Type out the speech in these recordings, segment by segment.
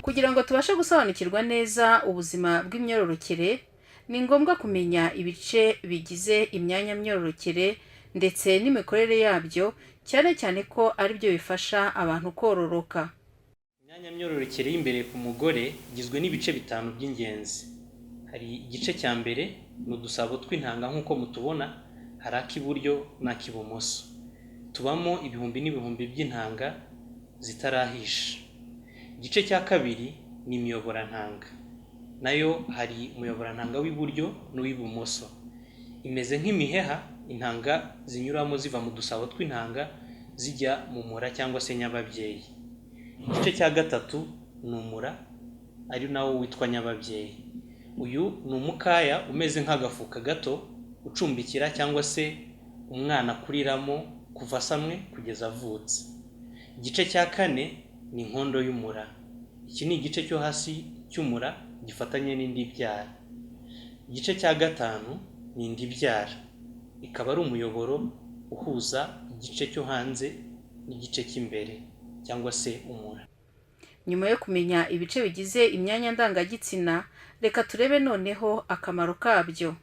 Kugira ngo tubashe gusobanukirwa neza ubuzima bw'imyororokere, ni ngombwa kumenya ibice bigize imyanya myororokere ndetse n'imikorere yabyo, cyane cyane ko ari byo bifasha abantu kororoka. Imyanya myororokere y'imbere ku mugore igizwe n'ibice bitanu by'ingenzi. Hari igice cya mbere ni udusabo tw'intanga nk'uko mutubona, hari ak'iburyo n'ak'ibumoso. Tubamo ibihumbi n'ibihumbi by'intanga zitarahisha. Igice cya kabiri ni imyoborantanga, nayo hari umuyoborantanga w'iburyo n'uw'ibumoso. Imeze nk'imiheha intanga zinyuramo ziva mu dusabo tw'intanga zijya mu mura cyangwa se nyababyeyi. Igice cya gatatu ni umura, ari nawo witwa nyababyeyi. Uyu ni umukaya umeze nk'agafuka gato ucumbikira cyangwa se umwana akuriramo kuva asamwe kugeza avutse. Igice cya kane ni inkondo y'umura. Iki ni igice cyo hasi cy'umura gifatanye n'indi byara. Igice cya gatanu ni indi byara, ikaba ari umuyoboro uhuza igice cyo hanze n'igice cy'imbere cyangwa se umura. Nyuma yo kumenya ibice bigize imyanya ndangagitsina, reka turebe noneho akamaro kabyo.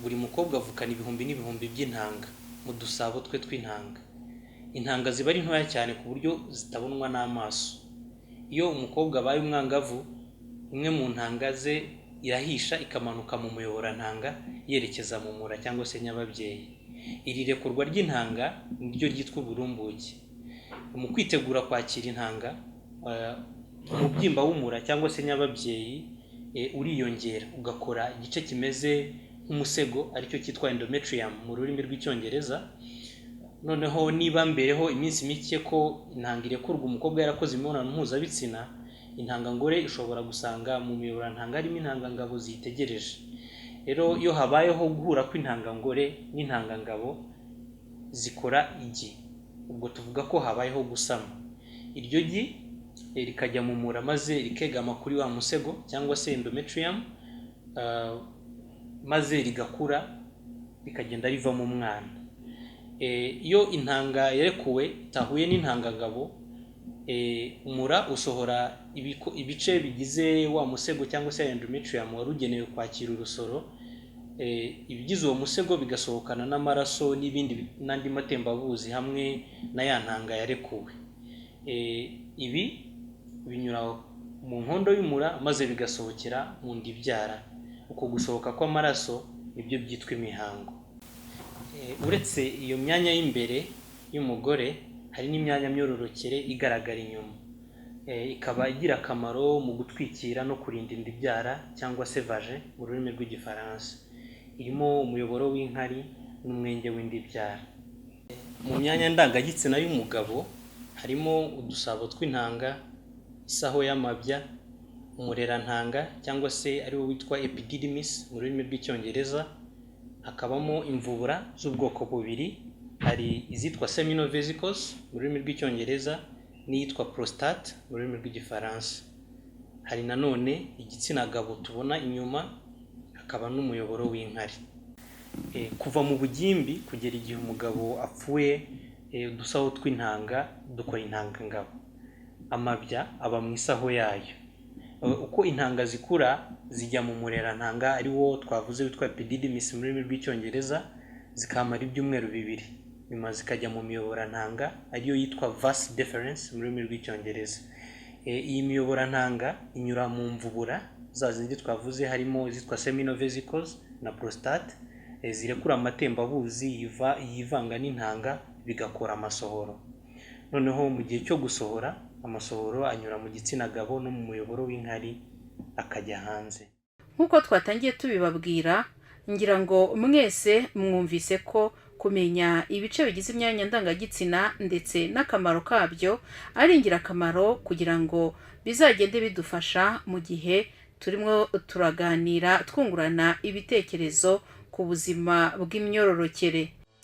Buri mukobwa avukana ibihumbi n'ibihumbi by'intanga mu dusabo twe tw'intanga. Intanga ziba ari ntoya cyane ku buryo zitabonwa n'amaso. Iyo umukobwa abaye umwangavu, imwe mu ntanga ze irahisha ikamanuka mu muyoborantanga yerekeza mu mura cyangwa se nyababyeyi. Iri rekurwa ry'intanga niryo ryitwa uburumbuke. Mu kwitegura kwakira intanga, umubyimba w'umura cyangwa se nyababyeyi uriyongera ugakora igice kimeze nk'umusego, aricyo cyitwa endometrium mu rurimi rw'icyongereza. Noneho niba mbereho iminsi mike ko intanga irekurwa umukobwa yarakoze imibonano mpuzabitsina, intangangore ishobora gusanga mu miyoborantanga harimo intangangabo ziyitegereje. Rero iyo habayeho guhura kw'intangangore n'intangangabo zikora igi, ubwo tuvuga ko habayeho gusama. Iryo gi rikajya mu mura maze rikegama kuri wa musego cyangwa se endometrium, maze rigakura rikagenda rivamo umwana. Iyo intanga yarekuwe itahuye n'intangangabo, umura usohora ibice bigize wa musego cyangwa se endometrium warugenewe kwakira urusoro. Ibigize uwo musego bigasohokana n'amaraso n'andi matembabuzi hamwe na ya ntanga yarekuwe. Ibi binyura mu nkondo y'umura maze bigasohokera mu ndi byara. Uko gusohoka kw'amaraso nibyo byitwa imihango. Uretse iyo myanya y'imbere y'umugore, hari n'imyanya myororokere igaragara inyuma. Ikaba igira akamaro mu gutwikira no kurinda indi byara cyangwa se vagin mu rurimi rw'igifaransa. Irimo umuyoboro w'inkari n'umwenge w'indi byara. Mu myanya ndangagitsina y'umugabo harimo udusabo tw'intanga, isaho y'amabya, umurerantanga cyangwa se ariwo witwa epididymis mu rurimi rw'icyongereza. Hakabamo imvubura z'ubwoko bubiri, hari izitwa seminal vesicles mu rurimi rw'icyongereza n'iyitwa prostate mu rurimi rw'igifaransa. Hari nanone igitsina gabo tubona inyuma, hakaba n'umuyoboro w'inkari. Kuva mu bugimbi kugera igihe umugabo apfuye, udusaho tw'intanga dukora intangangabo. Amabya aba mu isaho yayo. Uko intanga zikura zijya mu murerantanga ariwo twavuze witwa epididymis mu rurimi rw'icyongereza, zikamara ibyumweru bibiri, nyuma zikajya mu miyoborantanga ariyo yitwa vas deferens mu rurimi rw'icyongereza. Iyi miyoborantanga inyura mu mvubura za zindi twavuze, harimo izitwa seminal vesicles na prostate, zirekura amatembabuzi yivanga n'intanga bigakora amasohoro. Noneho mu gihe cyo gusohora, amasohoro anyura mu gitsina gabo no mu muyoboro w'inkari akajya hanze. Nk'uko twatangiye tubibabwira, ngira ngo mwese mwumvise ko kumenya ibice bigize imyanya ndangagitsina ndetse n'akamaro kabyo ari ingirakamaro, kugira ngo bizagende bidufasha mu gihe turimo turaganira twungurana ibitekerezo ku buzima bw'imyororokere.